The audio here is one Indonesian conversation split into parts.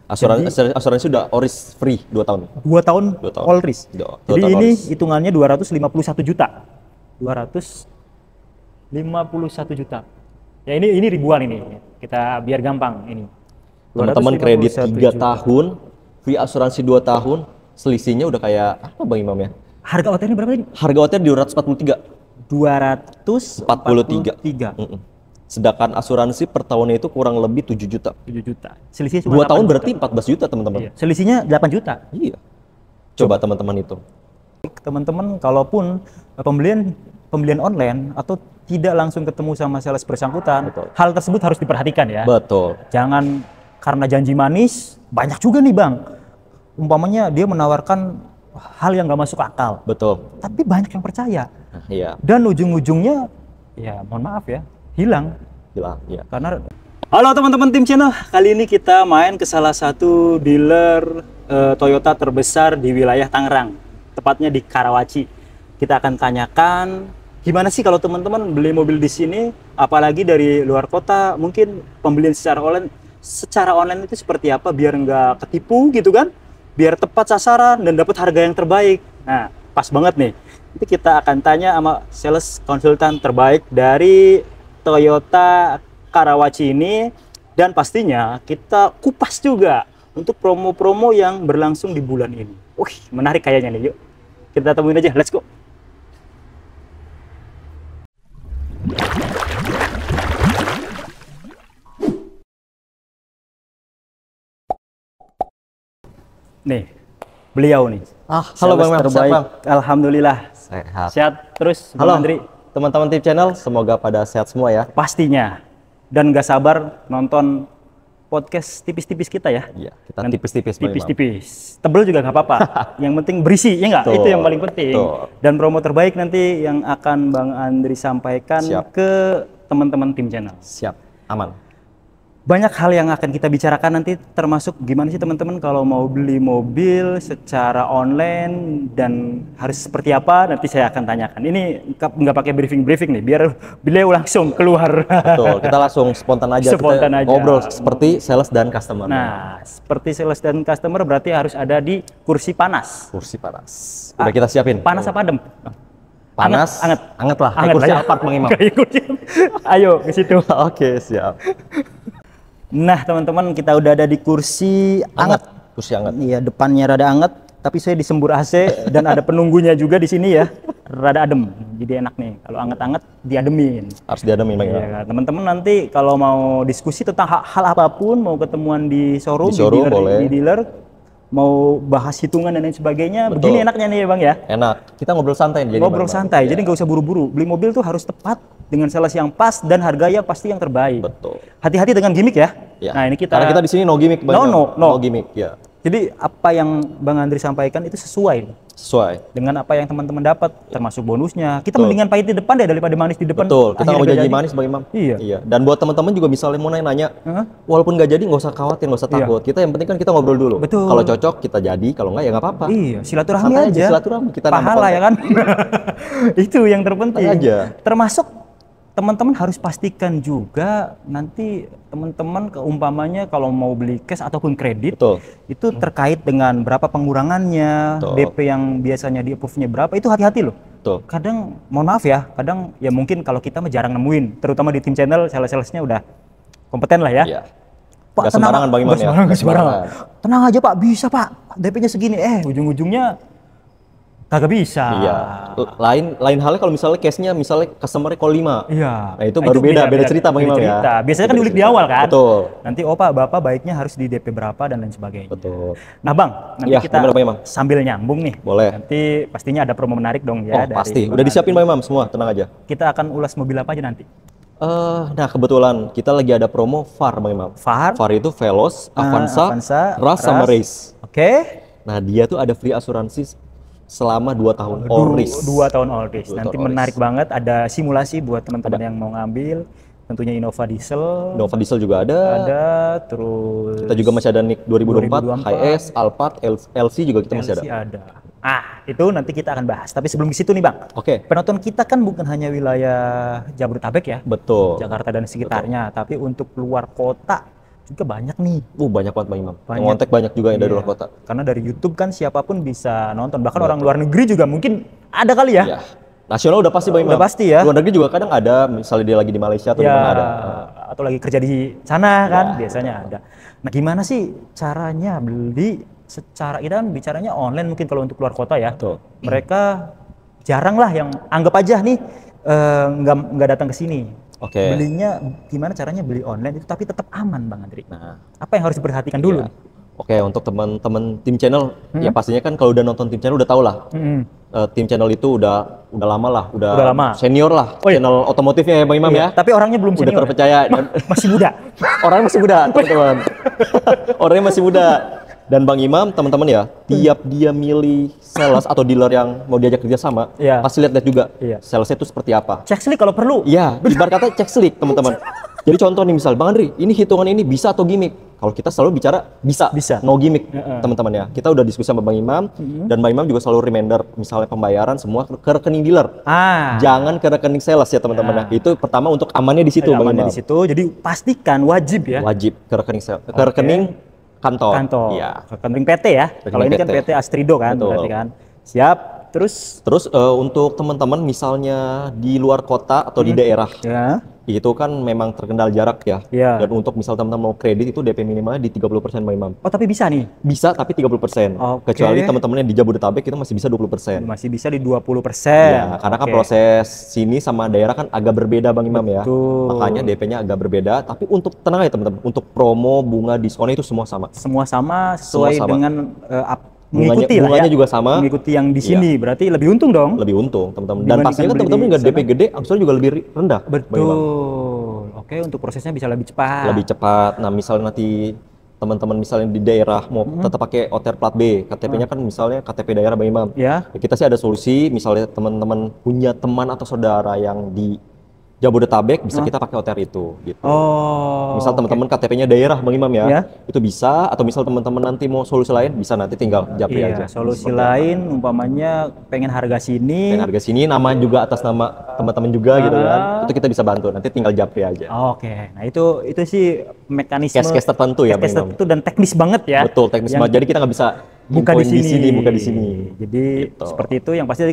Asuransi udah Oris free 2 tahun. 2 tahun, 2 tahun. all risk. Dua Jadi tahun ini all risk. hitungannya 251 juta. 251 juta. Ya ini ribuan ini. Kita biar gampang ini. Teman-teman kredit 3 251 juta. tahun, free asuransi 2 tahun, selisihnya udah kayak apa Bang Imam ya? Harga OTR-nya berapa tadi? Harga OTR di 243. 243. Sedangkan asuransi per tahunnya itu kurang lebih 7 juta. 7 juta. Selisihnya cuma 2 tahun 8 berarti juta. 14 juta teman-teman. Iya. Selisihnya 8 juta. Iya. Coba teman-teman itu. Teman-teman kalaupun pembelian online atau tidak langsung ketemu sama sales bersangkutan, Betul. hal tersebut harus diperhatikan ya. Betul. Jangan karena janji manis, banyak juga nih Bang. Umpamanya dia menawarkan hal yang nggak masuk akal, Betul. tapi banyak yang percaya. Nah, iya. Dan ujung-ujungnya, ya mohon maaf ya, hilang. Gila, iya. Karena halo teman-teman tim channel, kali ini kita main ke salah satu dealer Toyota terbesar di wilayah Tangerang, tepatnya di Karawaci. Kita akan tanyakan gimana sih kalau teman-teman beli mobil di sini, apalagi dari luar kota, mungkin pembelian secara online itu seperti apa biar nggak ketipu gitu kan, biar tepat sasaran dan dapat harga yang terbaik. Nah, pas banget nih. Nanti kita akan tanya sama sales konsultan terbaik dari Toyota Karawaci ini, dan pastinya kita kupas juga untuk promo-promo yang berlangsung di bulan ini. Wih, menarik kayaknya nih. Yuk, kita temuin aja. Let's go. Nih, beliau nih. Halo Bang Imam, sehat terbaik. Bang? Alhamdulillah. Sehat. Sehat terus, Bang Halo Andri. teman-teman tim channel, semoga pada sehat semua ya. Pastinya. Dan gak sabar nonton podcast tipis-tipis kita ya. Iya, kita tipis-tipis Bang Imam. Tipis-tipis. Tebel juga nggak apa-apa. Yang penting berisi, ya nggak? Betul, Itu yang paling penting. betul. Dan promo terbaik nanti yang akan Bang Andri sampaikan Siap. ke teman-teman tim channel. Siap, aman. Banyak hal yang akan kita bicarakan nanti, termasuk gimana sih teman-teman kalau mau beli mobil secara online dan harus seperti apa, nanti saya akan tanyakan. Ini nggak pakai briefing nih, biar beliau langsung keluar. Betul, kita langsung spontan aja. Spontan Kita aja. ngobrol seperti sales dan customer. Nah, seperti sales dan customer berarti harus ada di kursi panas. Kursi panas. Udah kita siapin. Panas apa adem? Panas, Anget lah. Kayak kursi lah ya. Alphard Bang Imam. Kayak kursi. Ayo ke situ. Oke, siap. Nah, teman-teman, kita udah ada di kursi anget. Kursi anget. Iya, depannya rada anget, tapi saya disembur AC dan ada penunggunya juga di sini ya. Rada adem. Jadi enak nih kalau anget-anget diademin. Harus diademin Bang Imam. Iya, teman-teman nanti kalau mau diskusi tentang hal apapun, mau ketemuan di showroom, Di showroom, boleh. di dealer, mau bahas hitungan dan lain sebagainya, Betul. begini enaknya nih ya Bang ya. Enak. Kita ngobrol santai jadi. Ngobrol Bang Imam. santai, Iya. jadi nggak usah buru-buru. Beli mobil tuh harus tepat dengan sales yang pas dan harganya pasti yang terbaik. Betul. Hati-hati dengan gimmick ya. Ya. Nah, ini kita Karena kita di sini no gimmick Bang Imam. No. No gimmick, ya. Jadi apa yang Bang Andri sampaikan itu sesuai Sesuai. dengan apa yang teman-teman dapat, termasuk bonusnya. Kita Betul. mendingan pahit di depan deh daripada manis di depan. Betul, kita Akhirnya nggak mau nggak janji jadi. manis Bang Imam. Iya. Dan buat teman-teman juga misalnya mau nanya, Hah? walaupun nggak jadi nggak usah khawatir, nggak usah Iya. takut. Kita yang penting kan kita ngobrol dulu. Betul. Kalau cocok kita jadi, kalau nggak ya nggak apa-apa. Iya, silaturahmi Santai aja. silaturahmi. Kita nambah pahala konten. ya kan. Itu yang terpenting. Santai aja. Termasuk teman-teman harus pastikan juga nanti teman-teman keumpamanya kalau mau beli cash ataupun kredit, Betul. itu terkait dengan berapa pengurangannya, Betul. DP yang biasanya di approve-nya berapa, itu hati-hati loh. Betul. Kadang mohon maaf ya, kadang ya mungkin kalau kita mah jarang nemuin, terutama di tim channel sales-salesnya udah kompeten lah ya. Iya. Pak, Nggak sembarangan Bang Imam ya. Nggak Nggak sembarangan. Tenang aja Pak, bisa Pak. DP-nya segini. Ujung-ujungnya kagak bisa. Iya. Lain halnya kalau misalnya case-nya misalnya customer-nya call 5. Iya. Nah, itu baru beda cerita Bang Imam ya. cerita. Biasanya kan Beda diulik di cerita. awal kan. Betul. Nanti Pak, Bapak baiknya harus di DP berapa dan lain sebagainya. Betul. Nah Bang, nanti Iya, kita gimana, Bang Imam? sambil nyambung nih. Boleh. Nanti pastinya ada promo menarik dong ya. Oh, pasti. Udah disiapin Bang Imam semua, tenang aja. Kita akan ulas mobil apa aja nanti. Nah kebetulan kita lagi ada promo VAR Bang Imam. VAR. VAR itu Veloz, Avanza, Ras, sama Race. Oke. Nah dia tuh ada free asuransi selama 2 tahun all risk. 2 tahun all risk. 2 Nanti tahun all menarik risk. banget. Ada simulasi buat teman-teman yang mau ngambil. Tentunya Innova Diesel. Innova Diesel juga ada. Ada. Terus. Kita juga masih ada NIK 2024, 2024. HS, Alphard, LC juga kita masih ada. LC ada. Itu nanti kita akan bahas. Tapi sebelum ke situ nih Bang. Oke. Penonton kita kan bukan hanya wilayah Jabodetabek ya. Betul. Jakarta dan sekitarnya, tapi untuk luar kota juga banyak nih. Banyak banget Bang Imam. Banyak. Yang kontak banyak juga yang dari Iya. luar kota. Karena dari YouTube kan siapapun bisa nonton, bahkan orang luar negeri juga mungkin ada kali ya. Iya. Nasional udah pasti Bang Imam. Udah pasti ya. Luar negeri juga kadang ada, misalnya dia lagi di Malaysia atau di Ya, mana ada. atau lagi kerja di sana kan, Ya. biasanya ada. Nah, gimana sih caranya beli secara, kita kan bicaranya online mungkin kalau untuk luar kota ya. Betul. Mereka jarang lah yang anggap aja nih nggak datang ke sini. Oke. Belinya gimana caranya beli online itu tapi tetap aman Bang Andri? Nah, Apa yang harus diperhatikan dulu? iya. Oke, untuk teman-teman tim channel, ya pastinya kan kalau udah nonton tim channel udah tau lah. Tim channel itu udah lama lah, udah lama. senior lah, Oh iya. channel otomotifnya ya Bang Imam ya. Tapi orangnya belum Udah senior. terpercaya dan Masih muda. orangnya masih muda, teman-teman. Orangnya masih muda. Dan Bang Imam, teman-teman ya, tiap dia milih sales atau dealer yang mau diajak kerja sama, Iya. pasti lihat-lihat juga Iya. salesnya itu seperti apa. Cek slik kalau perlu. Iya, ibarat kata cek slick teman-teman. Jadi contoh nih misal, Bang Andri, ini hitungan ini bisa atau gimmick? Kalau kita selalu bicara bisa, Bisa. no gimmick teman-teman ya. Kita udah diskusi sama Bang Imam, dan Bang Imam juga selalu reminder, misalnya pembayaran semua ke rekening dealer. Jangan ke rekening sales ya teman-teman ya. Itu pertama untuk amannya di situ Bang Amannya Imam. di situ. Jadi pastikan wajib ya. Wajib ke rekening ke rekening kantor. Iya. Rekening PT ya. Kalau ini kan PT Astrido kan, Betul. berarti kan. Siap. Terus Untuk teman-teman misalnya di luar kota atau di daerah, ya. itu kan memang terkendala jarak ya. Iya. Dan untuk misal teman-teman mau kredit itu DP minimalnya di 30% Bang Imam. Oh, tapi bisa nih. Bisa tapi 30%. Oke. Kecuali teman-teman yang di Jabodetabek itu masih bisa 20%. Masih bisa di 20%. Ya, karena kan Oke. proses sini sama daerah kan agak berbeda Bang Imam ya. Betul. Makanya DP-nya agak berbeda, tapi untuk tenang ya teman-teman, untuk promo, bunga, diskonnya itu semua sama. Semua sama sesuai Sama. dengan mengikuti Bunganya lah ya. juga sama. Mengikuti yang di sini. Berarti lebih untung dong. Lebih untung teman-teman. Dan Dibandingkan pastinya kan beli teman-teman di nggak DP sana. gede, angsurannya juga lebih rendah. Bang Imam. Betul. Oke, untuk prosesnya bisa lebih cepat. Lebih cepat. Nah, misalnya nanti teman-teman misalnya di daerah mau tetap pakai OTR plat B, KTP-nya kan misalnya KTP daerah Bang Imam. Ya. Ya, kita sih ada solusi, misalnya teman-teman punya teman atau saudara yang di Jabodetabek, bisa kita pakai OTR itu gitu. Oh. Misal teman-teman KTP-nya daerah Bang Imam ya, Ya. itu bisa. Atau misal teman-teman nanti mau solusi lain, bisa nanti tinggal japri aja. Iya, solusi Seperti lain umpamanya pengen harga sini. yang harga sini, nama juga atas nama teman-teman juga gitu kan, itu kita bisa bantu, nanti tinggal japri aja. Oke, nah itu sih mekanisme Case-case tertentu ya, case-case Bang Imam. tertentu dan teknis banget ya. Betul, teknis Yang banget. Jadi kita nggak bisa buka di infoin sini. buka di sini. Jadi Gitu. seperti itu, yang pasti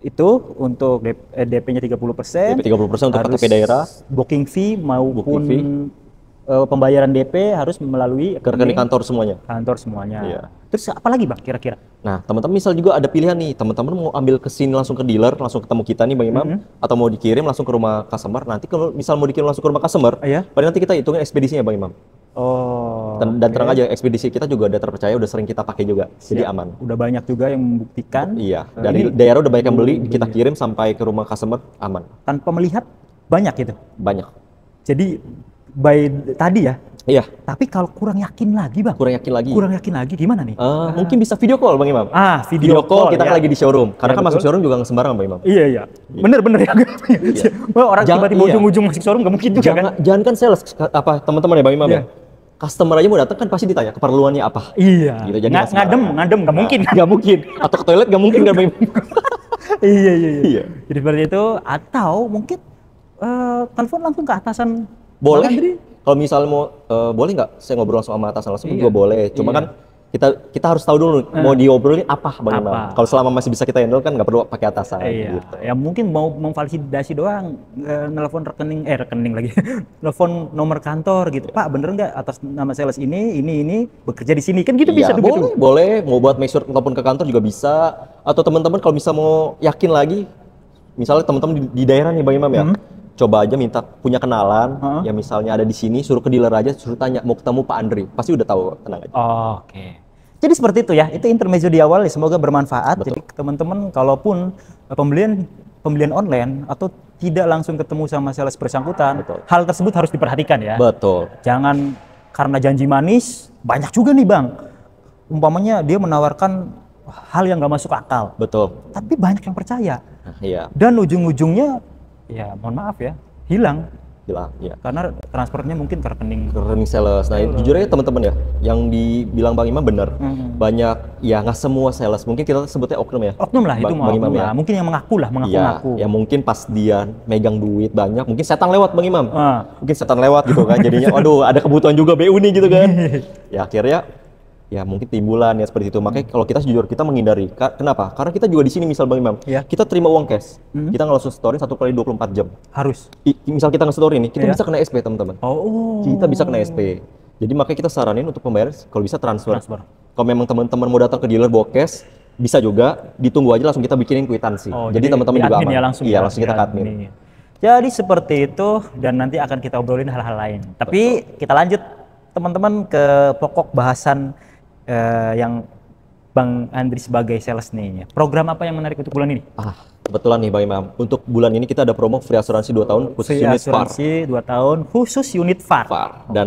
itu untuk DP-nya 30%. DP 30% untuk harus KTP daerah. Booking fee maupun Booking fee. pembayaran DP harus melalui Ke rekening kantor semuanya. kantor semuanya. Iya. Terus apa lagi Bang kira-kira? Nah, teman-teman misal juga ada pilihan nih, teman-teman mau ambil ke sini langsung ke dealer, langsung ketemu kita nih Bang Imam, atau mau dikirim langsung ke rumah customer. Nanti kalau misal mau dikirim langsung ke rumah customer, Iya. paling nanti kita hitungin ekspedisinya Bang Imam. Oh. Dan terang aja, ekspedisi kita juga udah terpercaya, udah sering kita pakai juga, jadi aman. Udah banyak juga yang membuktikan Iya, dari daerah udah banyak yang beli, kita kirim sampai ke rumah customer aman, tanpa melihat banyak gitu. banyak. Jadi by tadi ya. Iya, Tapi kalau kurang yakin lagi Bang. kurang yakin lagi. Kurang yakin lagi gimana nih? Mungkin bisa video call Bang Imam. Video Call kita ya. kan lagi di showroom, karena Ya, kan masuk betul. showroom juga nggak sembarangan Bang Imam. Iya. Bener ya. Wah, orang Jangan- tiba-tiba iya. ujung-ujung masuk showroom nggak mungkin juga kan? Jangan kan sales apa teman-teman ya Bang Imam Iya. ya. Customer aja mau datang kan pasti ditanya keperluannya apa. Iya. Gitu, jadi nggak sembarangan. Ngadem nggak mungkin. Nggak mungkin. Atau ke toilet nggak mungkin kan Bang Imam. Iya. Iya. Jadi seperti itu, atau mungkin telepon langsung ke atasan. Boleh. Bang Andri. Kalau misalnya mau boleh nggak saya ngobrol langsung sama atasan langsung Iya. juga boleh. Cuma Iya. kan kita harus tahu dulu mau diobrolin apa Bang Imam. Apa? Kalau selama masih bisa kita handle kan nggak perlu pakai atasan Iya. gitu. Ya mungkin mau memvalidasi doang, nelpon rekening lagi, nelpon nomor kantor gitu. Pak, bener nggak atas nama sales ini bekerja di sini kan gitu bisa Iya, tuh gitu. boleh. Mau buat make sure telepon ke kantor juga bisa. Atau teman-teman kalau bisa mau yakin lagi, misalnya teman-teman di daerah nih Bang Imam ya, coba aja minta punya kenalan yang misalnya ada di sini, suruh ke dealer aja, suruh tanya mau ketemu Pak Andri, pasti udah tahu, tenang aja. Oke. Jadi seperti itu ya, itu intermezzo di awal ya, semoga bermanfaat. Jadi teman-teman kalaupun pembelian online atau tidak langsung ketemu sama sales bersangkutan, Betul. hal tersebut harus diperhatikan ya. Betul. Jangan karena janji manis, banyak juga nih Bang. Umpamanya dia menawarkan hal yang nggak masuk akal, Betul. tapi banyak yang percaya. Nah, iya. Dan ujung-ujungnya, ya mohon maaf ya, hilang. Bilang, ya. Karena transfernya mungkin ke rekening. Rekening sales. Nah, jujur aja teman-teman ya, yang dibilang Bang Imam benar. Banyak, ya nggak semua sales. Mungkin kita sebutnya oknum ya. Oknum lah, itu Bang oknum Imam lah. ya. Mungkin yang mengaku lah, mengaku-ngaku. Ya mungkin pas dia megang duit banyak, mungkin setan lewat Bang Imam. Mungkin setan lewat gitu kan. Jadinya, waduh ada kebutuhan juga BU nih gitu kan. Ya akhirnya, ya mungkin timbulan ya seperti itu. Makanya kalau kita jujur kita menghindari. Kenapa? Karena kita juga di sini misal Bang Imam, kita terima uang cash, kita nggak langsung storing 1 kali 24 jam. Harus. Misal kita nge-storing nih, kita bisa kena SP teman-teman. Kita bisa kena SP. Jadi makanya kita saranin untuk pembayaran kalau bisa transfer. Kalau memang teman-teman mau datang ke dealer bawa cash, bisa juga ditunggu aja langsung kita bikinin kwitansi. Jadi teman-teman juga aman. Ya, langsung langsung kita ke admin. Jadi seperti itu, dan nanti akan kita obrolin hal-hal lain. Tapi kita lanjut teman-teman ke pokok bahasan yang Bang Andri sebagai sales nih. Program apa yang menarik untuk bulan ini? Kebetulan nih Bang Imam, untuk bulan ini kita ada promo free asuransi 2 tahun khusus unit VAR. Asuransi 2 tahun khusus unit VAR. Dan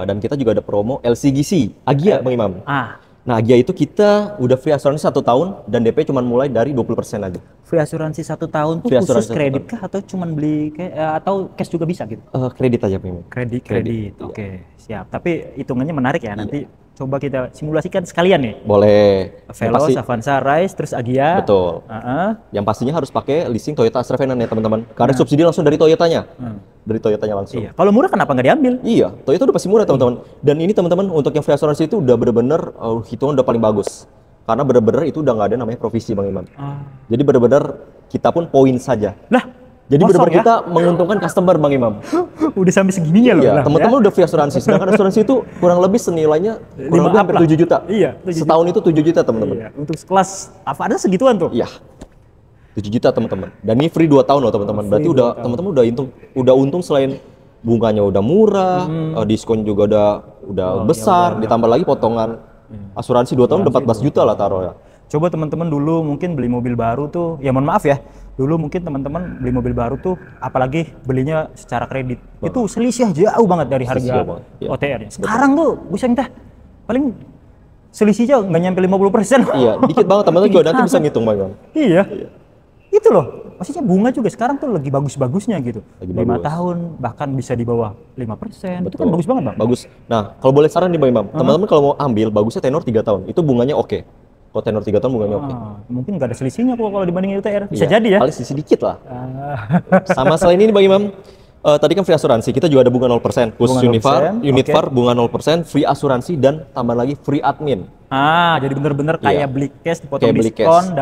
dan kita juga ada promo LCGC, Agia Bang Imam. Nah, Agia itu kita udah free asuransi 1 tahun dan DP cuma mulai dari 20% aja. Free asuransi 1 tahun tuh khusus kredit kah atau cuma beli atau cash juga bisa gitu? Kredit aja Bang Imam. Kredit. Oke, siap. Tapi hitungannya menarik ya, nanti coba kita simulasikan sekalian nih. Boleh. Veloz, Avanza, Rise, terus Agia. Betul. Yang pastinya harus pakai leasing Toyota Astra Finance ya teman-teman. Karena subsidi langsung dari Toyotanya. Dari Toyotanya langsung. Iya. Kalau murah kenapa nggak diambil? Iya, Toyota udah pasti murah teman-teman. Dan ini teman-teman untuk yang free asuransi itu udah bener-bener hitungan udah paling bagus. Karena bener-bener itu udah nggak ada namanya provisi Bang Imam. Jadi bener-bener kita pun poin saja. Jadi benar-benar kita menguntungkan customer Bang Imam. Udah sampai segininya loh. Iya, teman-teman udah free asuransi. Sedangkan asuransi itu kurang lebih senilainya kurang lebih hampir 7 juta. Iya, 7 setahun juta. Itu 7 juta teman-teman. Iya, untuk kelas Avanza segituan tuh. Iya. 7 juta teman-teman. Dan ini free 2 tahun loh teman-teman. Berarti teman-teman udah untung selain bunganya udah murah, diskon juga udah besar, ditambah lagi potongan asuransi 2 tahun udah 14 juta lah taruh ya. Coba teman-teman dulu mungkin beli mobil baru tuh, ya mohon maaf ya, dulu mungkin teman-teman beli mobil baru tuh, apalagi belinya secara kredit, itu selisih jauh banget dari harga OTR-nya. Sekarang tuh bisa minta paling selisihnya nggak nyampe 50%. Iya, dikit banget teman-teman juga nanti bisa ngitung Bang. Iya. Itu loh, maksudnya bunga juga sekarang tuh lagi bagus-bagusnya gitu. 5 tahun bahkan bisa di bawah 5%. Itu kan bagus banget Bang. Bagus. Nah, kalau boleh saran nih Bang Imam, teman-teman kalau mau ambil bagusnya tenor 3 tahun, itu bunganya oke. Kalau tenor 3 tahun bunganya oke. Mungkin nggak ada selisihnya kok kalau dibandingin UTR. Bisa jadi ya. Paling selisih dikit lah. Sama selain ini Bang Imam, tadi kan free asuransi, kita juga ada bunga 0%. Khusus unit VAR bunga 0%, free asuransi dan tambah lagi free admin. Jadi bener-bener kayak beli cash, dipotong diskon,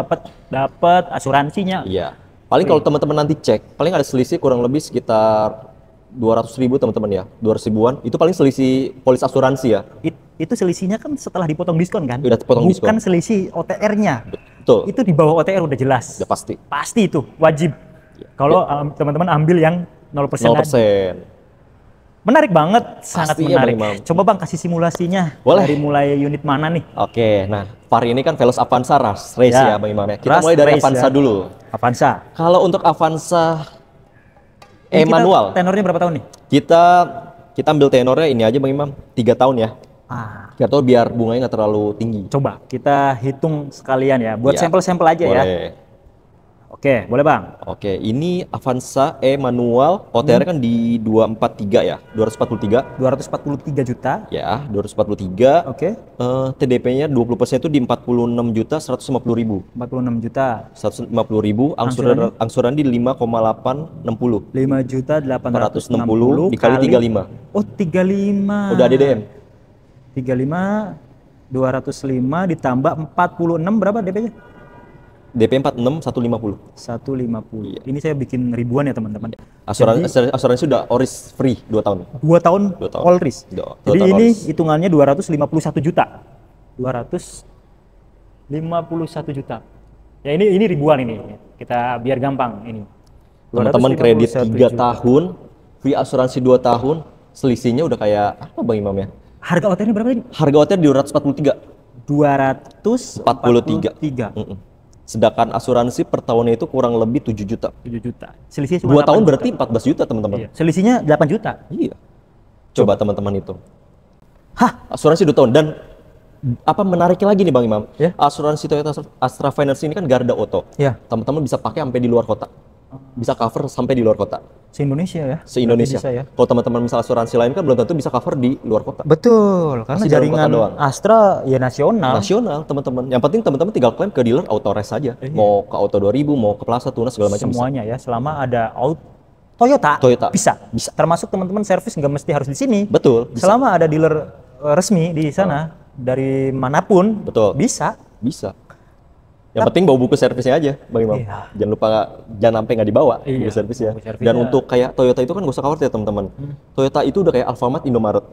dapat asuransinya. Iya. Paling kalau teman-teman nanti cek, paling ada selisih kurang lebih sekitar 200.000 teman-teman ya, 200 ribuan. Itu paling selisih polis asuransi ya. Itu selisihnya kan setelah dipotong diskon kan? Udah dipotong diskon. Bukan selisih OTR-nya. Betul. Itu di bawah OTR udah jelas. Udah pasti. Pasti itu, wajib. Kalau teman-teman ambil yang 0%. Menarik banget, sangat menarik. Coba Bang kasih simulasinya. Boleh. Dari mulai unit mana nih? Oke, nah VAR ini kan Veloz Avanza Race ya Bang Imam ya. Kita mulai dari Avanza dulu. Avanza. Kalau untuk Avanza manual. Tenornya berapa tahun nih? Kita ambil tenornya ini aja Bang Imam, 3 tahun ya. 3 tahun biar bunganya nggak terlalu tinggi. Coba kita hitung sekalian ya, buat sampel-sampel aja ya. Oke, boleh Bang. Oke, ini Avanza manual, OTR kan di 243 ya, 243. 243 juta. Ya, 243. Oke. TDP-nya 20% itu di 46.150.000. 46 juta. 150.000, angsuran di 5,860. 5.860 dikali 35. Oh, 35. Udah DDM. 35 205 ditambah 46 berapa DP-nya? DP 46 150. 150. Iya. Ini saya bikin ribuan ya teman-teman. Asuransi sudah ORIS free 2 tahun. 2 tahun all risk. Jadi ini hitungannya 251 juta. 251 juta. Ya ini ribuan ini. Kita biar gampang ini. Teman-teman kredit 3 tahun, free asuransi 2 tahun, selisihnya udah kayak apa Bang Imam ya? Harga OTR-nya berapa ini? Harga OTR di 243. 243. Sedangkan asuransi per tahunnya itu kurang lebih 7 juta. 7 juta. Selisihnya cuma 2 tahun berarti 14 juta, teman-teman. Iya. Selisihnya 8 juta. Iya. Coba teman-teman itu. Asuransi 2 tahun dan apa menariknya lagi nih Bang Imam? Ya? Asuransi Toyota Astra Finance ini kan garda auto. Ya. Teman-teman bisa pakai sampai di luar kota. Bisa cover sampai di luar kota. Se-Indonesia ya? Se-Indonesia. Bisa ya? Kalau teman-teman misal asuransi lain kan belum tentu bisa cover di luar kota. Betul, karena Pasti dalam jaringan kota doang. Astra ya nasional. Nasional, teman-teman. Yang penting teman-teman tinggal klaim ke dealer Autorest saja. Mau ke Auto 2000, mau ke Plaza, Tunas, segala macam bisa. Semuanya ya, selama ada Toyota, bisa. Termasuk teman-teman servis nggak mesti harus di sini. Betul. Bisa. Selama ada dealer resmi di sana, dari manapun, betul. Bisa. Yang penting bawa buku servisnya aja, Bang Imam. Iya. Jangan lupa, jangan sampai nggak dibawa buku servisnya. Dan untuk kayak Toyota itu kan gak usah khawatir ya teman-teman. Toyota itu udah kayak Alfamart, Indomaret,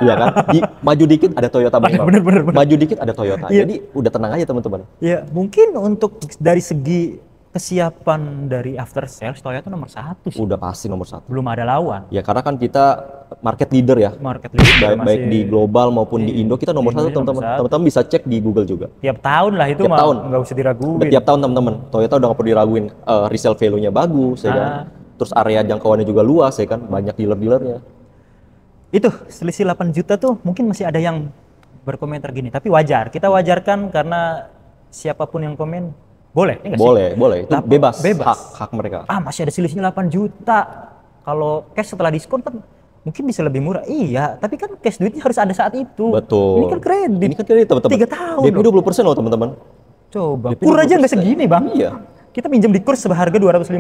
iya kan? Maju dikit ada Toyota, Bang Imam. Bener. Maju dikit ada Toyota. Jadi udah tenang aja teman-teman. Iya, mungkin untuk dari segi kesiapan dari after sales Toyota nomor 1 sih. Udah pasti nomor 1. Belum ada lawan. Ya karena kan kita market leader ya. Market leader baik di global maupun di Indo kita nomor 1 teman-teman. Teman-teman bisa cek di Google juga. Tiap tahun lah itu nggak usah diraguin. Tiap tahun teman-teman. Toyota udah nggak perlu diraguin. Resale value-nya bagus ya kan. Terus area jangkauannya juga luas ya kan. Banyak dealer-dealernya. Itu selisih 8 juta tuh mungkin masih ada yang berkomentar gini. Tapi wajar. Kita wajarkan karena siapapun yang komen boleh, ya boleh. Itu bebas. Hak mereka. Masih ada selisihnya 8 juta. Kalau cash setelah diskon kan mungkin bisa lebih murah. Iya, tapi kan cash duitnya harus ada saat itu. Betul. Ini kan kredit. Teman-teman. 3 tahun. DP 20% loh teman-teman. Coba. Kur aja nggak segini, Bang. Iya. Kita minjem di kurs seharga 250.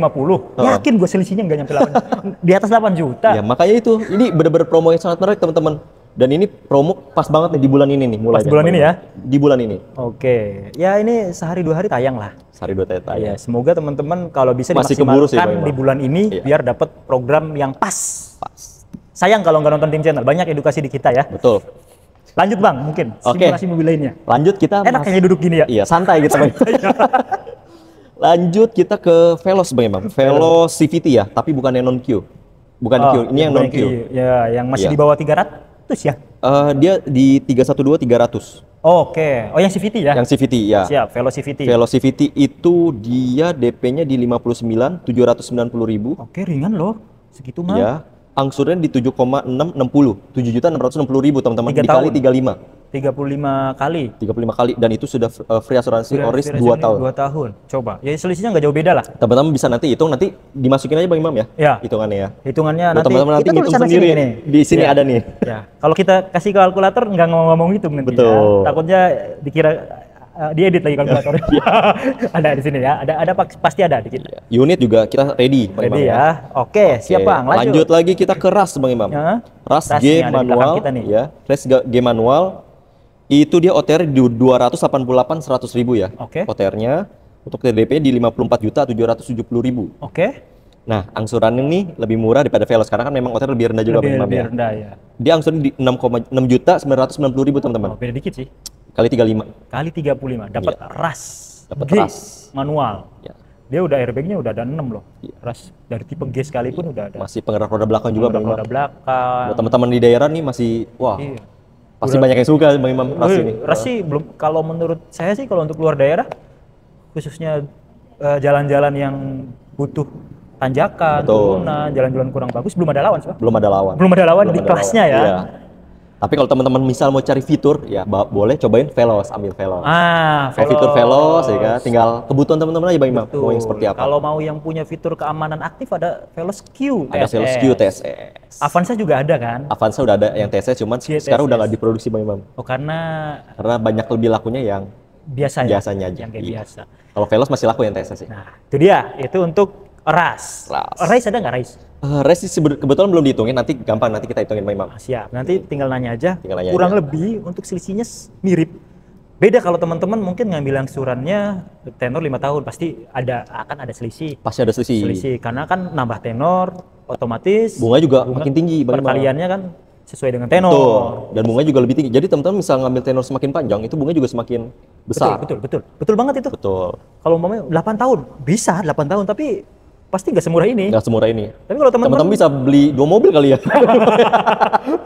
Yakin gue selisihnya nggak nyampe 8 di atas 8 juta. Ya, makanya itu. Ini benar-benar promo yang sangat menarik, teman-teman. Dan ini promo pas banget nih di bulan ini nih mulai. Bulan ini ya? Di bulan ini. Oke. Ya ini sehari 2 hari tayang lah. Sehari 2 hari tayang. Ya, semoga teman-teman kalau bisa masih keburu sih, dimaksimalkan di bulan ini biar dapat program yang pas. Sayang kalau nggak nonton Tim Channel, banyak edukasi di kita ya. Betul. Lanjut Bang, mungkin simulasi mobil lainnya. Lanjut kita. Enak kayaknya duduk gini ya. Iya, santai gitu Bang. Lanjut kita ke Veloz Bang Imam. Veloz CVT ya, tapi bukan yang non Q. Bukan Q, ini yang non Q. Ya, yang masih di bawah 300 ya. Dia di 312 300. Oke. Oh, yang CVT ya? Yang CVT ya. Siap, Veloz CVT. Veloz CVT itu dia DP-nya di 59.790.000. Oke, ringan loh. Segitu mah. Ya. Angsurannya di 7,660. 7.660.000 teman-teman. Dikali 35. 35 kali. 35 kali dan itu sudah free asuransi ORIS 2 tahun. 2 tahun. Coba. Ya selisihnya nggak jauh beda lah. Teman-teman bisa nanti hitung, nanti dimasukin aja Bang Imam ya. Ya. Hitungannya ya. Hitungannya nanti teman-teman nanti ngitung sendiri. Di sini ada nih. Ya. Kalau kita kasih kalkulator nggak ngomong hitung nanti. Betul. Ya. Takutnya dikira diedit lagi kalkulatornya. Ada di sini ya. Ada pasti ada di kita. Unit juga kita ready Bang Imam ya. Oke, siap Bang. Lanjut lagi kita ke RAS Bang Imam. RAS G manual ya. RAS G manual. Itu dia OTR di 288.100.000 ya. OTR-nya untuk TDP di 54.770.000. Oke. Nah, angsurannya nih lebih murah daripada Veloz karena kan memang OTR lebih rendah juga Bang Imam. Lebih rendah ya. Dia angsuran di 6.990.000 teman-teman. Beda dikit sih. Kali 35. Kali 35 dapat RAS. Dapat RAS manual. Ya. Dia udah airbagnya udah ada 6 loh. RAS dari tipe G sekalipun udah ada. Masih penggerak roda belakang juga Bang Imam. Roda belakang. Buat teman-teman di daerah nih masih pasti banyak yang suka Bang Imam RAS ini. RAS sih belum, kalau menurut saya sih kalau untuk luar daerah khususnya jalan-jalan yang butuh tanjakan, turunan, jalan-jalan kurang bagus belum ada lawan. Belum ada lawan. Belum ada lawan di kelasnya ya. Iya. Tapi kalau teman-teman misal mau cari fitur ya boleh cobain Veloz, ambil Veloz. Veloz. Fitur Veloz ya kan, tinggal kebutuhan teman-teman aja Bang Imam mau yang seperti apa. Kalau mau yang punya fitur keamanan aktif ada Veloz Q, ada Veloz Q TSS. Avanza juga ada kan? Avanza udah ada yang TSS cuman sekarang udah nggak diproduksi Bang Imam. Oh karena banyak lebih lakunya yang biasanya aja. Yang kayak biasa. Kalau Veloz masih laku yang TSS sih. Nah, itu dia. Itu untuk RAS. RAS ada nggak RAS? RAS kebetulan belum dihitungin, nanti gampang nanti kita hitungin Bang Imam. Siap, nanti tinggal nanya aja. Kurang lebih untuk selisihnya mirip. Beda kalau teman-teman mungkin ngambil angsurannya tenor 5 tahun, pasti akan ada selisih. Pasti ada selisih. Karena kan nambah tenor, otomatis bunga juga makin tinggi Bang Imam. Perkaliannya kan sesuai dengan tenor. Betul. Dan bunga juga lebih tinggi. Jadi teman-teman misal ngambil tenor semakin panjang, itu bunga juga semakin besar. Betul banget itu. Betul. Kalau umpamanya 8 tahun, bisa 8 tahun tapi pasti nggak semurah ini. Nggak semurah ini. Tapi kalau teman-teman bisa beli 2 mobil kali ya.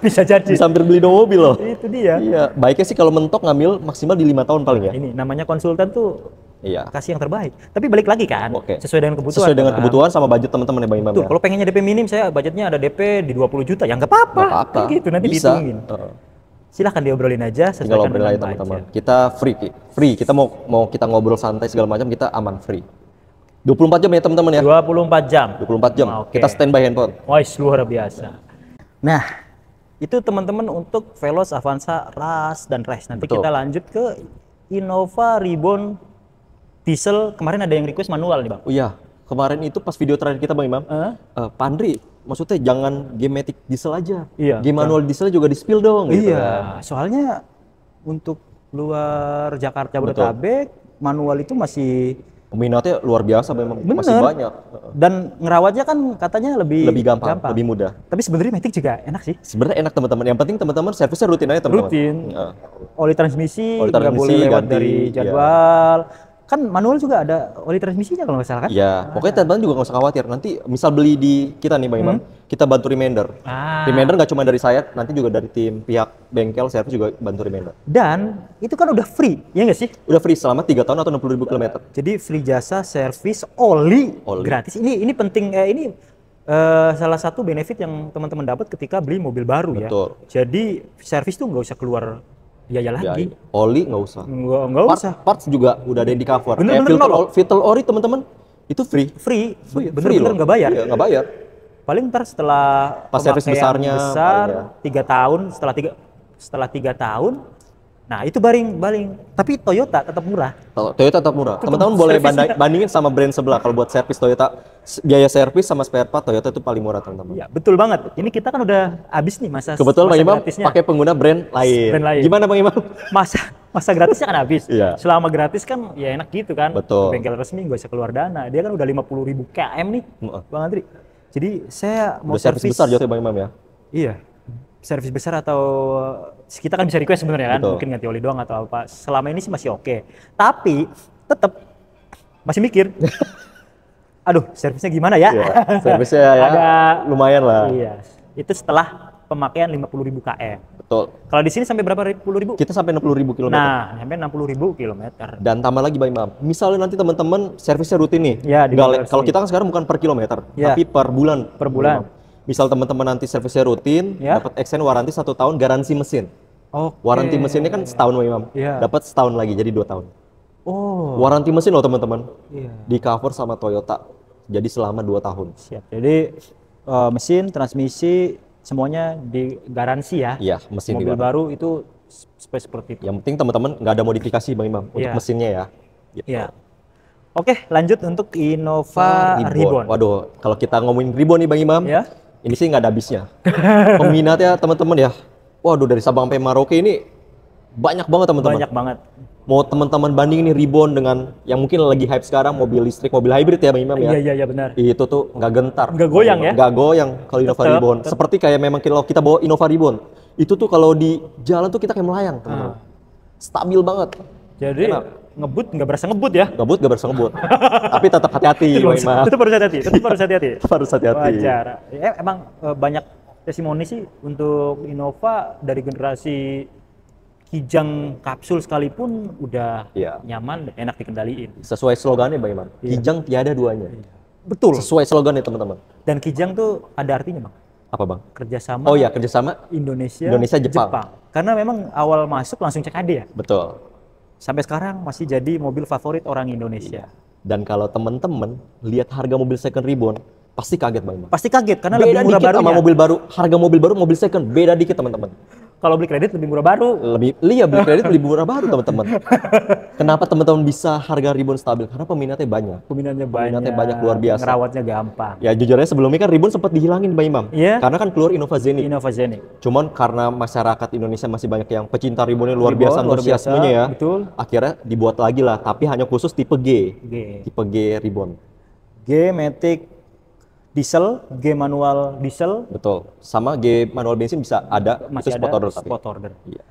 Bisa jadi. Bisa hampir beli 2 mobil loh. Itu dia. Iya. Baiknya sih kalau mentok ngambil maksimal di 5 tahun paling ya. Ini namanya konsultan tuh. Iya. Kasih yang terbaik. Tapi balik lagi kan. Sesuai dengan kebutuhan. Sesuai dengan kebutuhan sama budget teman-teman ya Bang Imam. Kalau pengennya DP minim, saya budgetnya ada DP di 20 juta. Ya nggak apa-apa. Kan gitu nanti dihitungin. Silahkan diobrolin aja. Tinggal ngobrol aja teman-teman. Kita free. Kita mau kita ngobrol santai segala macam kita aman free. 24 jam ya teman-teman ya. 24 jam. 24 jam. Oke. Kita standby handphone. Wah, luar biasa. Nah, itu teman-teman untuk Veloz, Avanza, Rush, dan Race. Nanti Betul. kita lanjut ke Innova Ribbon diesel. Kemarin ada yang request manual nih Bang. Oh iya, kemarin itu pas video terakhir kita Bang Imam, Pak Andri, maksudnya jangan game-matic diesel aja. Iya. Game manual diesel juga di-spill dong gitu kan. Iya, soalnya untuk luar Jakarta Jabodetabek, manual itu masih Peminatnya luar biasa memang, masih bener. banyak. Dan ngerawatnya kan katanya lebih Gampang, lebih mudah. Tapi sebenarnya Matic juga enak sih. Sebenarnya enak teman-teman. Yang penting teman-teman servisnya rutin aja teman-teman. Rutin. Ya. Oli transmisi Oli nggak transmisi, boleh lewat ganti, dari jadwal. Kan manual juga ada oli transmisinya kalau nggak salah kan? Iya, pokoknya teman-teman juga nggak usah khawatir. Nanti misal beli di kita nih Bang Imam, kita bantu reminder. Reminder nggak cuma dari saya, nanti juga dari tim pihak bengkel servis juga bantu reminder. Dan itu kan udah free, ya nggak sih? Udah free selama 3 tahun atau 60.000 km. Jadi free jasa servis oli Oli. gratis. Ini penting, ini salah satu benefit yang teman-teman dapat ketika beli mobil baru. Betul. Ya. Jadi servis tuh nggak usah keluar biaya lagi. Oli nggak usah. Nggak usah. Parts juga udah ada yang di cover. Bener, Kayak bener, filter ori teman-teman itu free. Free, Free bener-bener loh. nggak bayar. Iya, nggak bayar. Paling ntar setelah Pas servis pemakaian besarnya, besar, paling ya. 3 tahun, setelah 3 tahun, nah itu baling. Tapi Toyota tetap murah. Toyota tetap murah. Teman-teman boleh servisnya. bandingin sama brand sebelah. Kalau buat servis Toyota, biaya servis sama spare part Toyota itu paling murah teman-teman. Iya, betul banget. Ini kita kan udah habis nih masa Kebetulan Bang masa Imam gratisnya. pakai pengguna brand lain. Brand lain. Gimana Bang Imam? Masa gratisnya kan habis. Iya. Selama gratis kan ya enak gitu kan. Betul. Bengkel resmi nggak usah keluar dana. Dia kan udah 50.000 km nih, Bang Andri. Jadi saya mau Udah servis besar jatuh Bang Imam ya. Iya. Servis besar atau kita kan bisa request sebenarnya kan, Betul. mungkin ganti oli doang atau apa. Selama ini sih masih oke. Tapi tetap masih mikir. Aduh, servisnya gimana ya? Iya, servisnya ya lumayan lah. Iya. Itu setelah pemakaian 50.000 km. Betul. Kalau di sini sampai berapa puluh ribu? Kita sampai 60.000 km. Nah, sampai 60.000 kilometer. Dan tambah lagi Bang Imam, misalnya nanti teman-teman servisnya rutin nih. Ya, di bengkel Kalau resmi. kita kan sekarang bukan per kilometer, Ya. tapi per bulan. Per bulan. Bang Imam. Misal teman-teman nanti servisnya rutin, Ya. dapat extend waranti 1 tahun garansi mesin. Oke. Waranti mesinnya kan setahun Bang Imam. Iya. Dapat setahun lagi jadi 2 tahun. Oh. Waranti mesin loh teman-teman. Iya. Di cover sama Toyota. Jadi selama 2 tahun. Siap. Jadi mesin, transmisi semuanya digaransi ya. Iya, mesin Mobil juga. baru itu seperti itu. Yang penting teman-teman nggak ada modifikasi Bang Imam untuk Iya. mesinnya ya. Gitu. Iya. Oke, lanjut untuk Innova Ribbon. Waduh, kalau kita ngomongin Ribbon nih Bang Imam, Ya. ini sih nggak ada habisnya. Peminatnya teman-teman ya, waduh dari Sabang sampai Merauke ini banyak banget teman-teman. Banyak banget. Mau teman-teman bandingin nih Ribbon dengan yang mungkin lagi hype sekarang mobil listrik, mobil hybrid ya Bang Imam ya. Iya benar. Itu tuh nggak gentar. Nggak goyang ya? Nggak goyang kalau Innova Tetep, Ribbon. Seperti kayak memang kalau kita bawa Innova Ribbon, itu tuh kalau di jalan tuh kita kayak melayang teman-teman. Stabil banget. Jadi Enak. ngebut nggak berasa ngebut ya? Ngebut nggak berasa ngebut. Tapi tetap hati-hati Bang Imam. Tetap harus hati-hati. Tetap harus hati-hati. Harus hati-hati. Wajar. Ya, emang banyak testimoni sih untuk Innova dari generasi Kijang kapsul sekalipun udah Iya. nyaman dan enak dikendaliin. Sesuai slogannya Bang Imam, Iya. Kijang tiada duanya. Betul. Sesuai slogannya teman-teman. Dan Kijang tuh ada artinya bang. Apa Bang? Kerjasama Oh iya, kerjasama. Indonesia, Jepang. Karena memang awal masuk langsung CKD ya. Betul. Sampai sekarang masih jadi mobil favorit orang Indonesia. Dan kalau teman-teman lihat harga mobil second Ribbon, pasti kaget Bang Imam. Pasti kaget karena Beda lebih murah dikit sama barunya. mobil baru. Harga mobil baru, mobil second beda dikit teman-teman. Kalau beli kredit lebih murah baru. Beli kredit lebih murah baru teman-teman. Kenapa teman-teman bisa harga Ribbon stabil? Karena peminatnya banyak. Peminatnya banyak, luar biasa. Ngerawatnya gampang. Ya jujurnya sebelumnya kan Ribbon sempat dihilangin Bang Imam. Iya. Karena kan keluar Innova Zenith. Innova Zenith. Cuman karena masyarakat Indonesia masih banyak yang pecinta Ribbonnya luar Ribbon, biasa luar biasa, antusiasmenya ya. betul. Akhirnya dibuat lagi lah, tapi hanya khusus tipe G. G. Tipe G Ribbon. G Matic diesel, G manual diesel, Betul. Sama G manual bensin bisa ada, masih itu ada spot order tapi. spot order. Iya.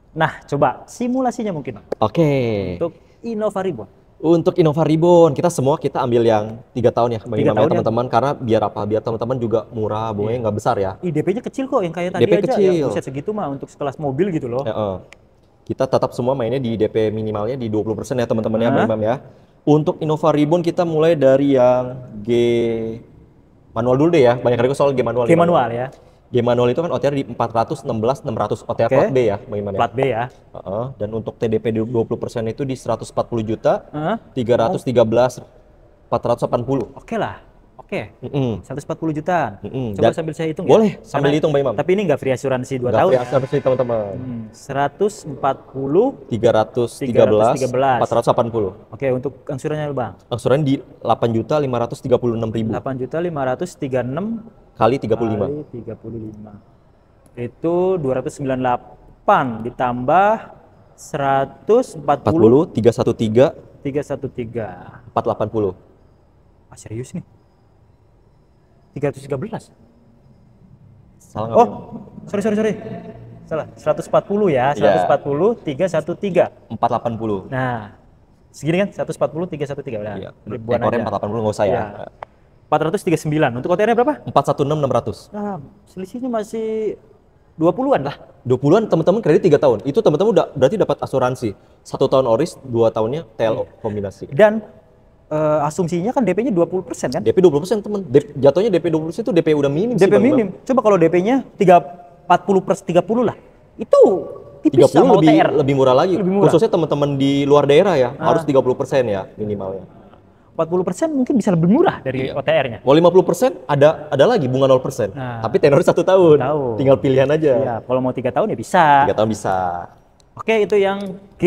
Nah, coba simulasinya mungkin Oke. untuk Innova Ribbon. Untuk Innova Ribbon, kita ambil yang 3 tahun ya, Bang 3 Imam ya tahun ya. teman-teman, karena biar apa? Biar teman-teman juga murah, bunganya nggak besar ya. DP-nya kecil kok, yang kayak tadi DP aja kecil. ya, buset segitu mah untuk sekelas mobil gitu loh. Kita tetap semua mainnya di DP minimalnya di 20% ya teman-teman ya, Bang Imam ya. Untuk Innova Ribbon kita mulai dari yang G manual dulu deh ya. Banyak request soal G manual. G manual ya, G manual itu kan OTR di 416 600 OTR Oke. plat B ya, Bang Imam ya. plat B ya. Dan untuk TDP di 20% itu di 140 juta, Heeh. 313 480. Oke lah. Oke. Mm-mm. 140 jutaan. Mm-mm. Coba Dan sambil saya hitung boleh, ya. sambil hitung Bang Imam. Tapi ini nggak free asuransi 2 Nggak tahun. free asuransi teman-teman. 140 313 480. Oke, untuk angsurannya Bang. Angsuran di 8.536.000 8.536 kali 35. kali 35. Itu 298 ditambah 140 40 313 313. 480. Ah, serius nih? 313. Salah nggak? Oh, sorry. Salah. 140 ya. 140 313. 480. Nah, segini kan 140 313. Nah, Iya. ribuan Ekornya aja. 480 nggak usah ya. Iya. 439. Untuk OTR-nya berapa? 416.600. Nah, selisihnya masih 20-an lah. 20-an teman-teman kredit 3 tahun. Itu teman-teman udah berarti dapat asuransi. 1 tahun oris, 2 tahunnya TLO kombinasi. Dan asumsinya kan DP-nya 20% kan? DP 20% teman. Jatuhnya DP 20% itu DP udah minim sih. DP Bang Imam. minim. Coba kalau DP-nya 40/30 lah. Itu tipis 30 sama OTR. lebih murah lagi. Lebih murah. Khususnya teman-teman di luar daerah ya, harus 30% ya minimalnya. 40% mungkin bisa lebih murah dari Iya. OTR-nya. Mau 50% ada lagi bunga 0%. Nah. Tapi tenor 1 tahun. Tahun. Tinggal pilihan aja. Ya, kalau mau 3 tahun ya bisa. 3 tahun bisa. Oke, itu yang G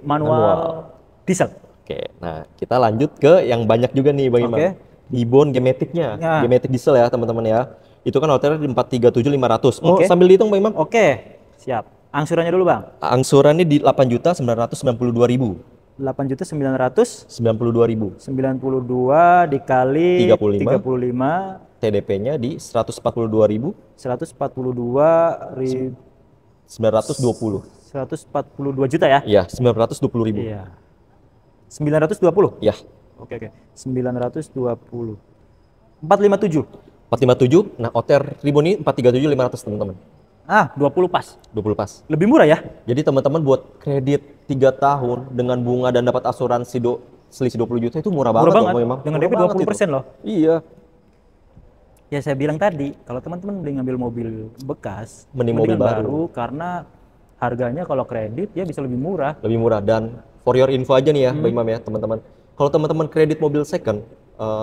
manual diesel. Oke, nah kita lanjut ke yang banyak juga nih Bang Imam. Oke. Dibon Gematic-nya. Ya. Gematic diesel ya teman-teman ya. Itu kan OTR di 437.500. Mau Oke. sambil dihitung Bang Imam? Oke, siap. Angsurannya dulu Bang. Angsurannya di 8.992.000. 8.992.000 92.000. dikali 35. 35 TDP-nya di 142.920. 142 juta ya? Iya, 920.000. Iya. 920. Ya, Oke. 920. 457. 457. Nah, OTR Ribon ini 437.500 teman-teman. 20 pas. 20 pas. Lebih murah ya? Jadi teman-teman buat kredit 3 tahun dengan bunga dan dapat asuransi selisih 20 juta itu murah banget Murah banget. loh memang. Dengan Murah DP banget 20% itu. loh. Iya. Ya saya bilang tadi, kalau teman-teman beli ngambil mobil bekas, Mending mobil baru. karena harganya kalau kredit ya bisa lebih murah. Lebih murah dan for your info aja nih ya, Mbak Imam ya, teman-teman. Kalau teman-teman kredit mobil second,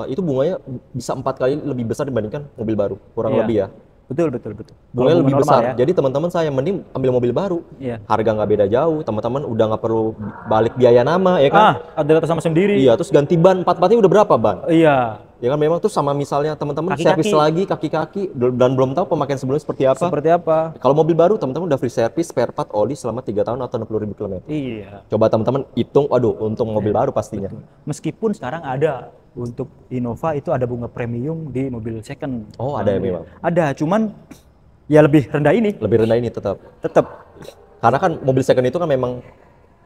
itu bunganya bisa 4 kali lebih besar dibandingkan mobil baru, kurang Iya. lebih ya. Betul. Bunganya Kalau lebih bunga besar. normal ya. Jadi teman-teman saya mending ambil mobil baru. Iya. Harga nggak beda jauh, teman-teman udah nggak perlu balik biaya nama ya kan. Ada atas sama sendiri. Iya, terus ganti ban, part-partnya udah berapa ban? Iya. Ya kan memang tuh sama misalnya teman-teman Kaki-kaki. servis lagi kaki-kaki dan belum tahu pemakaian sebelumnya seperti apa. Seperti apa? Kalau mobil baru teman-teman udah free service, spare part, oli selama 3 tahun atau 60.000 km. Iya. Coba teman-teman hitung, waduh untung mobil baru pastinya. Meskipun sekarang ada untuk Innova itu ada bunga premium di mobil second. Oh, ada ya memang. Ada, cuman ya lebih rendah ini. Lebih rendah ini tetap. Tetap. Karena kan mobil second itu kan memang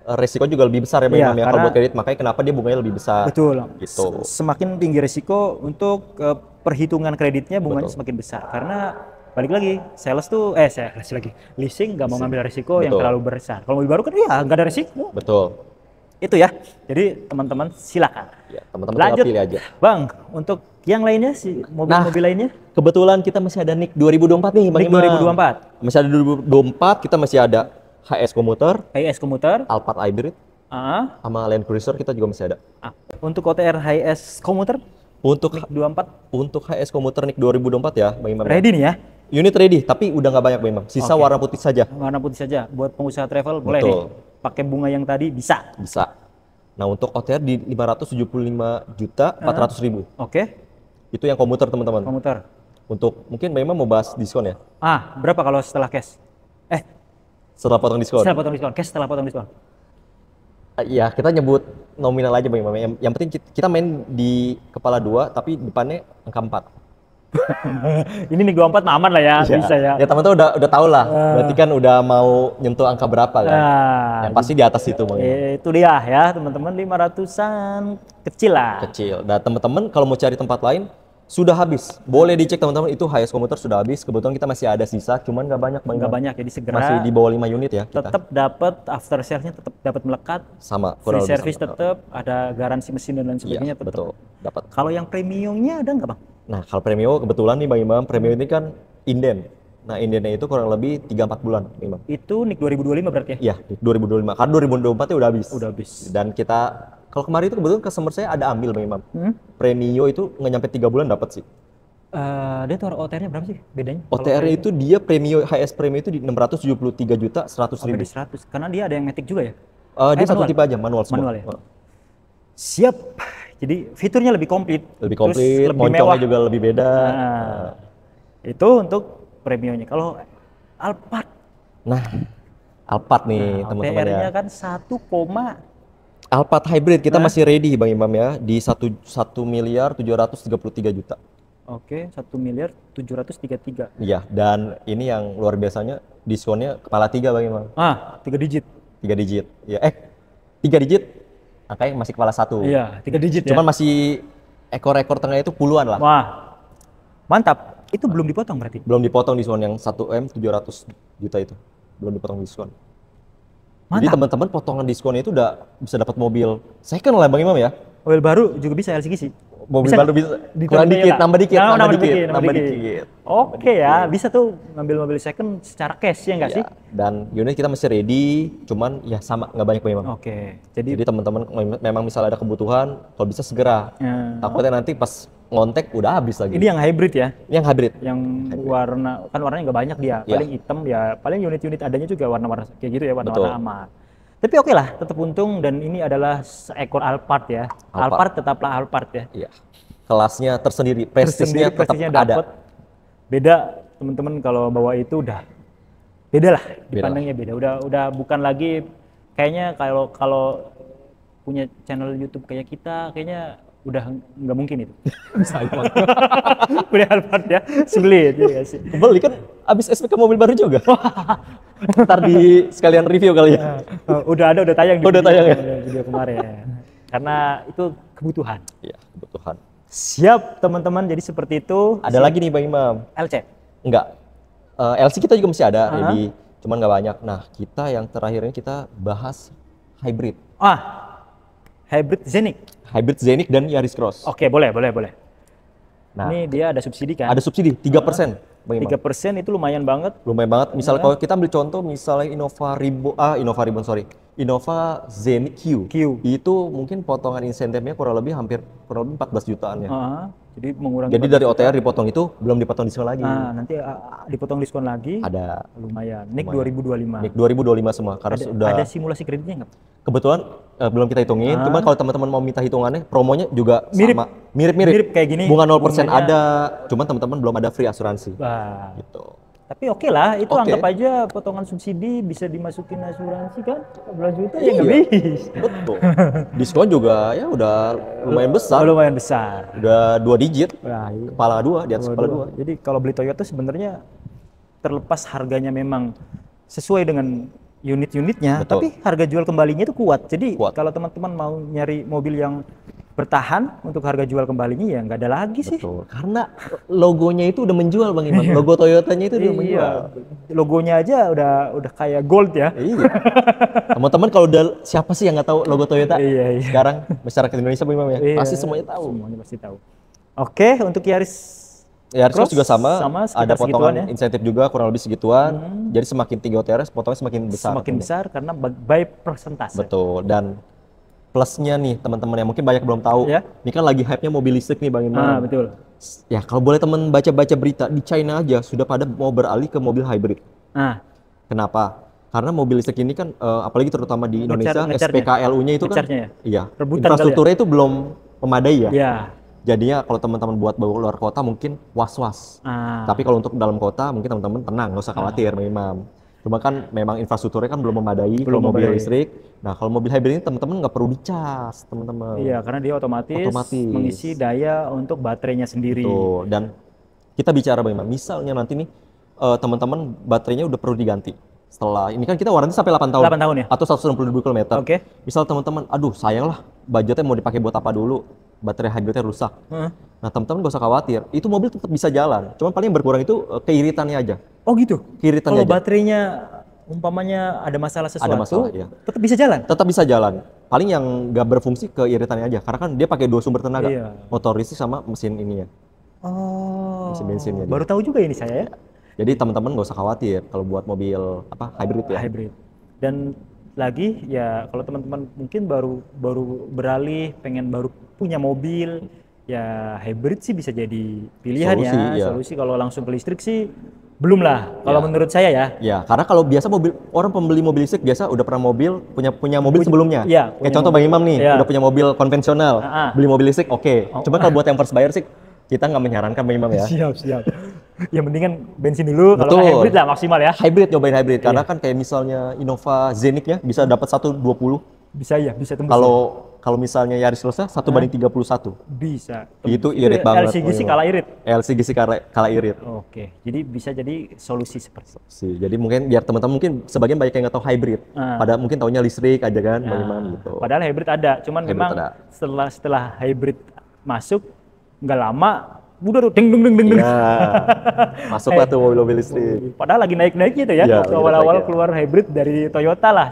resiko juga lebih besar ya Bang Iya, Imam ya. Kalau karena- buat kredit makanya kenapa dia bunganya lebih besar. Betul. Gitu. Semakin tinggi risiko untuk perhitungan kreditnya bunganya Betul. semakin besar. Karena balik lagi, sales lagi. Leasing nggak mau ngambil risiko yang Betul. terlalu besar. Kalau mobil baru kan ya nggak ada risiko. Betul. Itu ya. Jadi teman-teman silakan. Ya, teman-teman tinggal Lanjut, pilih aja. Bang. Untuk yang lainnya si mobil-mobil lainnya, Kebetulan kita masih ada NIK 2024 nih Bang NIK Imam. 2024, Masih ada 2024, kita masih ada HS Komuter, HS Komuter. Alphard Hybrid, Ah, sama Land Cruiser kita juga masih ada. Untuk OTR HS Komuter Untuk NIK 24 untuk HS Komuter NIK 2024 ya Bang Imam. ya. ready nih ya. Unit ready, tapi udah nggak banyak Bang Imam. Sisa Oke. warna putih saja. Warna putih saja. Buat pengusaha travel boleh Betul. nih. Pakai bunga yang tadi bisa. Bisa. Nah untuk OTR di 575.400.000. Oke, Itu yang komuter teman-teman. Komuter. Untuk mungkin Bang Imam mau bahas diskon ya? Berapa kalau setelah cash? Setelah potong diskon. Setelah potong diskon. Cash setelah potong diskon. Iya, kita nyebut nominal aja Bang Imam. Yang penting kita main di kepala 2 tapi depannya angka 4. Ini nih 24 mah aman lah ya, Iya. bisa ya. Ya teman-teman udah tahu lah. Berarti kan udah mau nyentuh angka berapa kan? Nah, Yang pasti di atas itu Bang Imam. itu dia ya, teman-teman 500-an kecil lah. Kecil. Dan teman-teman kalau mau cari tempat lain sudah habis. Boleh dicek teman-teman itu HS Komuter sudah habis. Kebetulan kita masih ada sisa, cuman nggak banyak Bang Nggak Imam. banyak, jadi segera Masih di bawah 5 unit ya kita. tetap dapat after sales-nya, tetap dapat melekat. Sama Free kurang lebih service sama. tetap, ada garansi mesin dan lain Iya, sebagainya tetap. betul. Dapat. Kalau yang premiumnya ada nggak Bang? Nah, kalau Premio kebetulan nih Bang Imam, Premio ini kan inden. Nah, indennya itu kurang lebih 3-4 bulan, Bang Imam. Itu NIK 2025 berarti ya? Iya, di 2025. Karena 2024 nya udah habis. Udah habis. Dan kita Kalau kemarin itu kebetulan customer saya ada ambil Bang Imam. Premio itu nggak nyampe 3 bulan dapat sih. Dia tuh OTR-nya berapa sih bedanya? OTR itu dia premio HS premio itu di 673 juta 100 Sampai ribu. di 100. Karena dia ada yang Matic juga ya? Dia satu manual? tipe aja, manual semua. Manual ya? Siap. Jadi fiturnya lebih komplit. Lebih Terus komplit, lebih moncongnya mewah. juga lebih beda. Nah, itu untuk premiumnya. Kalau Alphard, Nah, Alphard nih teman-teman OTR-nya ya. kan 1, Alphard hybrid kita masih ready Bang Imam ya di 1 miliar 733 juta. Oke, 1.733.000.000. Iya, dan ini yang luar biasanya diskonnya kepala 3 Bang Imam. 3 digit. 3 digit. Ya, 3 digit. Angkanya masih kepala 1. Iya, 3 digit Cuman ya. masih ekor-ekor tengah itu puluhan lah. Wah, mantap. Itu belum dipotong berarti? Belum dipotong diskon yang 1M 700 juta itu. Belum dipotong diskon. Jadi Mantap. teman-teman potongan diskonnya itu udah bisa dapat mobil second lah Bang Imam ya. Mobil baru juga bisa LCGC. Mobil Bisa baru bisa di kurang Toyota. dikit, nambah dikit, Nambah nambah dikit. dikit. Oke ya, bisa tuh ngambil mobil second secara cash ya nggak Ya, sih? dan unit kita masih ready, cuman ya sama nggak banyak memang. Oke, Jadi teman-teman memang misalnya ada kebutuhan, kalau bisa segera. Takutnya nanti pas ngontek udah habis lagi. ini yang hybrid ya, Yang hybrid. yang warnanya nggak banyak dia, Ya. paling hitam ya, paling unit-unit adanya juga warna-warna kayak gitu ya, Betul. warna-warna amat. Tapi oke lah, tetap untung dan ini adalah seekor Alphard ya. Alphard tetaplah Alphard ya. Iya. Kelasnya tersendiri, prestisnya tetap prestisnya ada. dapet. Beda teman-teman kalau bawa itu udah beda lah, Beda dipandangnya beda. Udah bukan lagi kayaknya kalau punya channel YouTube kayak kita kayaknya udah nggak mungkin itu. Udah Alphard ya, sulit ya sih. Beli kan abis SPK mobil baru juga. Ntar di sekalian review kali ya. Udah tayang di Udah tayang ya? video kemarin. Karena itu kebutuhan. Iya, kebutuhan. Siap teman-teman, jadi seperti itu. Ada lagi nih Bang Imam. LC. Enggak. LC kita juga masih ada ready, cuman nggak banyak. Nah, kita yang terakhir ini kita bahas hybrid. Hybrid Zenic. Hybrid Zenic dan Yaris Cross. Oke, boleh. Nah, Ini dia ada subsidi kan? ada subsidi 3%. Bang Imam. 3% itu lumayan banget. Lumayan banget. Misalnya kalau kita ambil contoh misalnya Innova Zenith Q. Itu mungkin potongan insentifnya kurang lebih 14 jutaan ya. Jadi mengurangi. Jadi dari OTR dipotong itu belum dipotong diskon lagi. Nanti dipotong diskon lagi. Ada. Lumayan. NIK 2025. NIK 2025 semua karena sudah Ada simulasi kreditnya nggak? kebetulan belum kita hitungin. Cuman kalau teman-teman mau minta hitungannya, promonya juga sama. Mirip Mirip kayak gini. Bunga 0% ada. Cuman teman-teman belum ada free asuransi. Gitu. Tapi oke lah, itu Oke. anggap aja potongan subsidi bisa dimasukin asuransi kan, 14 juta ya nggak bisa. Betul. Diskon juga ya udah lumayan besar. Lumayan besar. Udah 2 digit. Wah, iya. Kepala 2 di atas kepala 2. Jadi kalau beli Toyota sebenarnya terlepas harganya memang sesuai dengan unit-unitnya, Betul. tapi harga jual kembalinya itu kuat. Jadi Kuat. kalau teman-teman mau nyari mobil yang bertahan untuk harga jual kembalinya ya nggak ada lagi sih. Betul. Karena logonya itu udah menjual Bang Iman. Logo Toyotanya itu udah menjual. Logonya aja udah kayak gold ya. Iya. Teman-teman kalau udah siapa sih yang nggak tahu logo Toyota? Iya. Sekarang masyarakat Indonesia Bang Imam ya. Iya. Pasti semuanya tahu. Semuanya pasti tahu. Oke, untuk Yaris Yaris Cross juga sama sekitar ada segituan potongan ya. insentif juga kurang lebih segituan. Jadi semakin tinggi OTR, potongnya semakin besar. Semakin besar karena by persentase. Betul. Dan plusnya nih teman-teman yang mungkin banyak belum tahu. Ya. Ini kan lagi hype-nya mobil listrik nih Bang Imam. Betul. Ya kalau boleh teman baca-baca berita di China aja sudah pada mau beralih ke mobil hybrid. Kenapa? Karena mobil listrik ini kan apalagi terutama di Indonesia SPKLU-nya itu kan ya? iya. Rebutan Infrastrukturnya itu belum memadai ya. Iya. Jadinya kalau teman-teman buat bawa luar kota mungkin was-was. Tapi kalau untuk dalam kota mungkin teman-teman tenang, nggak usah khawatir Imam. Cuma kan memang infrastrukturnya kan belum memadai kalau mobil listrik. Nah kalau mobil hybrid ini teman-teman nggak perlu dicas teman-teman. Iya karena dia otomatis mengisi daya untuk baterainya sendiri. Betul. Dan kita bicara Bang Imam, misalnya nanti nih teman-teman baterainya udah perlu diganti. Setelah ini kan kita waranti sampai 8 tahun. 8 tahun ya? Atau 160.000 km. Oke. Misal teman-teman, aduh sayang lah budgetnya mau dipakai buat apa dulu, baterai hybridnya rusak. Nah teman-teman gak usah khawatir, itu mobil tetap bisa jalan. Cuman paling yang berkurang itu keiritannya aja. Oh gitu? Keiritannya Kalau aja. baterainya umpamanya ada masalah sesuatu, iya. tetap bisa jalan? Tetap bisa jalan. Paling yang nggak berfungsi keiritannya aja, karena kan dia pakai 2 sumber tenaga, motor listrik sama mesin ininya. Oh. Mesin bensinnya. Baru tahu juga ini saya ya. Jadi teman-teman nggak usah khawatir kalau buat mobil hybrid ya. Hybrid. Dan lagi ya kalau teman-teman mungkin baru beralih pengen baru punya mobil ya hybrid sih bisa jadi pilihan Solusi, ya. ya. Solusi kalau langsung ke listrik sih belum lah kalau Ya. menurut saya ya. Ya, karena kalau biasa orang pembeli mobil listrik biasa udah pernah punya mobil sebelumnya. Iya, Kayak punya contoh mobil. Bang Imam nih, Iya. udah punya mobil konvensional, beli mobil listrik, oke. Oh. Cuma kalau buat yang first buyer sih, kita nggak menyarankan Bang Imam ya. Siap. Ya mendingan bensin dulu, kalau Betul. nggak hybrid lah maksimal ya. Hybrid, nyobain hybrid. Karena kan kayak misalnya Innova Zenith ya, bisa dapat 120. Bisa ya, bisa tembus. Kalau misalnya Yaris Cross 1:31. Bisa. Itu irit banget. LCGC sih kalah irit. LCGC kalah irit. Oke, jadi bisa jadi solusi seperti itu. Jadi mungkin biar teman-teman mungkin sebagian banyak yang nggak tahu hybrid. Pada mungkin taunya listrik aja kan, Bang Imam gitu. Padahal hybrid ada, cuman Hybrid memang ada. setelah hybrid masuk nggak lama udah tuh deng deng deng deng. Ya, masuklah tuh mobil-mobil listrik. Padahal lagi naik-naiknya itu ya, Iya, waktu lagi awal-awal naik-naik ya. keluar hybrid dari Toyota lah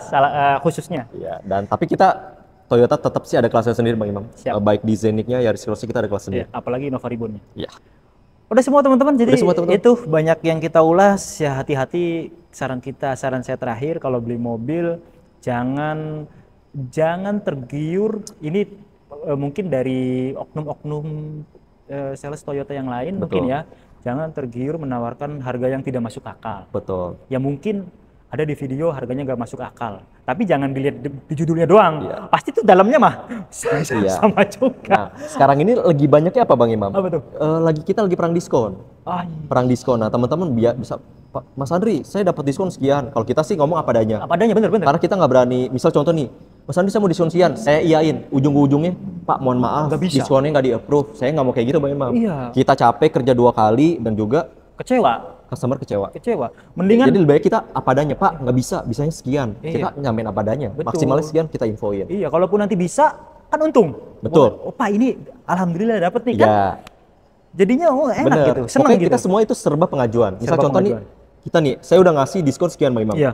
khususnya. Ya, dan tapi kita Toyota tetap sih ada kelasnya sendiri Bang Imam. Siap. Baik di Zenith-nya, Yaris Cross kita ada kelas Ya, sendiri. apalagi Innova Ribbon-nya. Ya. Udah semua teman-teman, jadi Udah semua, teman-teman. itu banyak yang kita ulas ya, hati-hati. Saran saya terakhir kalau beli mobil jangan tergiur ini mungkin dari oknum-oknum sales Toyota yang lain. Betul. Mungkin ya, jangan tergiur menawarkan harga yang tidak masuk akal. Betul. Ya mungkin ada di video harganya nggak masuk akal, tapi jangan dilihat di judulnya doang. Iya. Pasti tuh dalamnya mah Iya. sama juga. Nah, sekarang ini lagi banyaknya apa Bang Imam? Apa tuh? Kita lagi perang diskon. Ah, Perang diskon. Nah, teman-teman bisa Pak Mas Andri, saya dapat diskon sekian. Kalau kita sih ngomong apa adanya. apa adanya bener-bener. Karena kita nggak berani, misal contoh nih, Mas Andri saya mau diskon sekian, saya iyain, ujung-ujungnya, Pak mohon maaf, Nggak bisa. diskonnya nggak di-approve, saya nggak mau kayak gitu Bang Imam. Iya. Kita capek kerja 2 kali dan juga Kecewa. customer kecewa. Mendingan Jadi lebih baik kita apa adanya, Pak nggak bisa, bisanya sekian, Iya. kita nyamain apa adanya, Betul. maksimalnya sekian kita infoin. iya, kalaupun nanti bisa kan untung. Betul. Oh, Pak ini alhamdulillah dapet nih kan. Ya, Jadinya enak bener. gitu, senang Pokoknya gitu. kita semua itu serba pengajuan. Misal Serba contoh pengajuan. nih, kita nih, saya udah ngasih diskon sekian Bang Imam. Iya.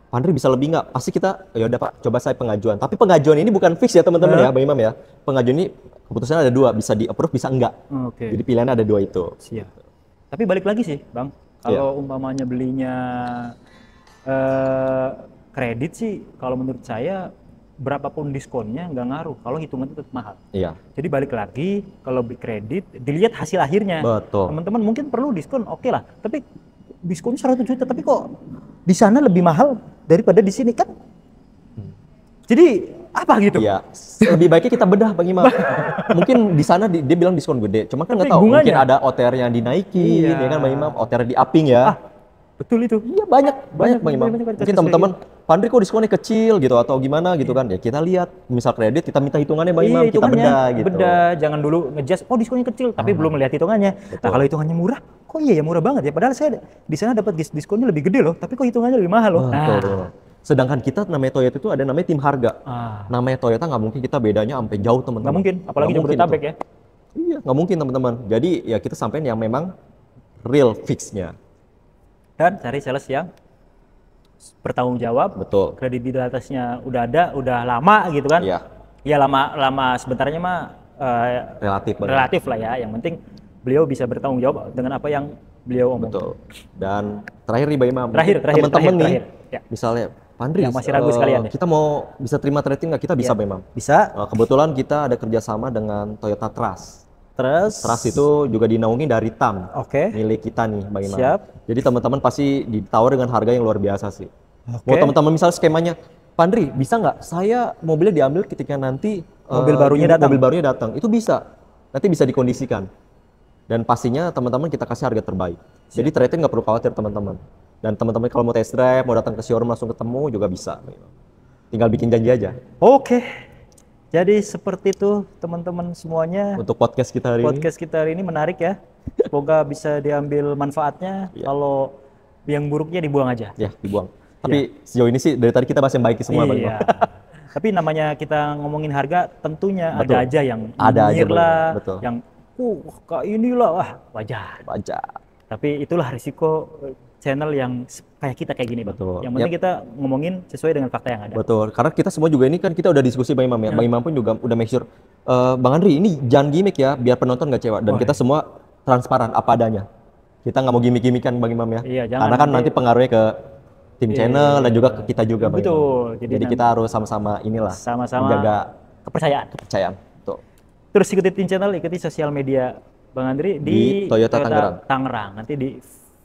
Pak Andri bisa lebih nggak? Pasti kita, ya udah Pak, coba saya pengajuan. Tapi pengajuan ini bukan fix ya teman-teman ya, Bang Imam ya. Pengajuan ini keputusannya ada 2, bisa di-approve, bisa enggak. Oke. Jadi pilihannya ada 2 itu. Siap. Tapi balik lagi sih, Bang. Kalau umpamanya belinya kredit sih, kalau menurut saya berapapun diskonnya nggak ngaruh. Kalau hitungannya tetap mahal. Iya. Jadi balik lagi, kalau beli kredit, dilihat hasil akhirnya. Betul. Teman-teman mungkin perlu diskon, oke lah. Tapi diskon 100 juta, tapi kok di sana lebih mahal daripada di sini kan? Jadi apa gitu? Iya. Lebih baiknya kita bedah Bang Imam. Mungkin di sana dia bilang diskon gede, cuma kan nggak Tapi tahu. Mungkin bunganya? ada OTR yang dinaikin, Iya. ya kan Bang Imam. OTR di upping ya. Betul itu. Iya banyak Bang Imam. banyak Mungkin teman-teman, Pak Andri kok diskonnya kecil gitu atau gimana gitu kan? Ya kita lihat, misal kredit kita minta hitungannya Bang Imam, kita hitungannya. bedah gitu. Bedah, jangan dulu ngejudge, oh diskonnya kecil, tapi belum melihat hitungannya. Nah kalau hitungannya murah, kok iya ya murah banget ya? Padahal saya di sana dapat diskonnya lebih gede loh, tapi kok hitungannya lebih mahal loh. Betul, betul. Sedangkan kita namanya Toyota itu ada namanya tim harga. Ah, Namanya Toyota nggak mungkin kita bedanya sampai jauh teman-teman. nggak mungkin, apalagi Nggak mungkin Jabodetabek itu. ya. Iya, nggak mungkin teman-teman. Jadi ya kita sampein yang memang real fixnya. Dan cari sales yang bertanggung jawab, Betul. kredibilitasnya udah ada, udah lama gitu kan. Iya, Ya lama sebentarnya mah relatif banget. relatif lah ya. Yang penting beliau bisa bertanggung jawab dengan apa yang beliau omong. Betul. Dan terakhir nih Bang Imam, Terakhir, teman-teman nih, terakhir. Ya. misalnya Pak Andri, Yang masih ragu sekalian ya. kita mau bisa terima trade-in nggak? Kita bisa Ya. Bang Imam. Bisa. Kebetulan kita ada kerjasama dengan Toyota Trust. Terus. Trust itu juga dinaungi dari TAM, Oke. milik kita nih Bang Imam. Siap. Jadi teman-teman pasti ditawar dengan harga yang luar biasa sih. Oke. Mau teman-teman misalnya skemanya, Pak Andri bisa nggak saya mobilnya diambil ketika nanti Mobil barunya unit datang? mobil barunya datang? Itu bisa, nanti bisa dikondisikan. Dan pastinya teman-teman kita kasih harga terbaik. Jadi trade-in nggak perlu khawatir teman-teman. Dan teman-teman kalau mau test drive, mau datang ke showroom langsung ketemu juga bisa. Tinggal bikin janji aja. Oke. Jadi seperti itu teman-teman semuanya. Untuk podcast kita hari ini. Podcast kita hari ini menarik ya. Semoga bisa diambil manfaatnya. Iya. Kalau yang buruknya dibuang aja. Ya, dibuang. Tapi sejauh ini sih dari tadi kita bahas yang baik semua Bang Iya. Imam. Tapi namanya kita ngomongin harga, tentunya Betul. ada aja yang Ada aja, nyinyir Bang. lah, Betul. yang kak inilah, wah wajar. Baca. Tapi itulah risiko channel yang kayak kita kayak gini, Bang. Betul. Yang penting kita ngomongin sesuai dengan fakta yang ada. Betul, karena kita semua juga ini kan kita udah diskusi Bang Imam ya. Iya. Bang Imam pun juga udah make sure, Bang Andri ini jangan gimmick ya, biar penonton nggak kecewa. Dan Wah. kita semua transparan apa adanya. Kita nggak mau gimmick-gimmickan Bang Imam ya. Iya, jangan karena kan nanti- nanti pengaruhnya ke tim channel dan juga ke kita juga, Bang Imam. Betul. Jadi kita harus sama-sama inilah sama-sama menjaga kepercayaan. Tuh. Terus ikuti tim channel, ikuti sosial media Bang Andri di Toyota Tangerang. Nanti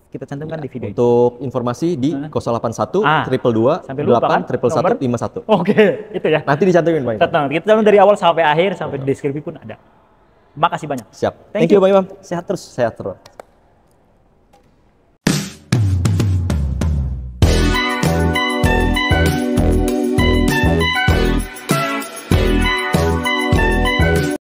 kita cantumkan di video. Untuk informasi di 081 222 sampai lupa kan 8 111 51. Oke, itu ya. Nanti dicantumin, Bang Imam. Tenang, kita cantum dari awal sampai akhir, sampai di deskripsi pun ada. Makasih banyak. Siap. Thank you, Bang Imam. Sehat terus. Sehat terus.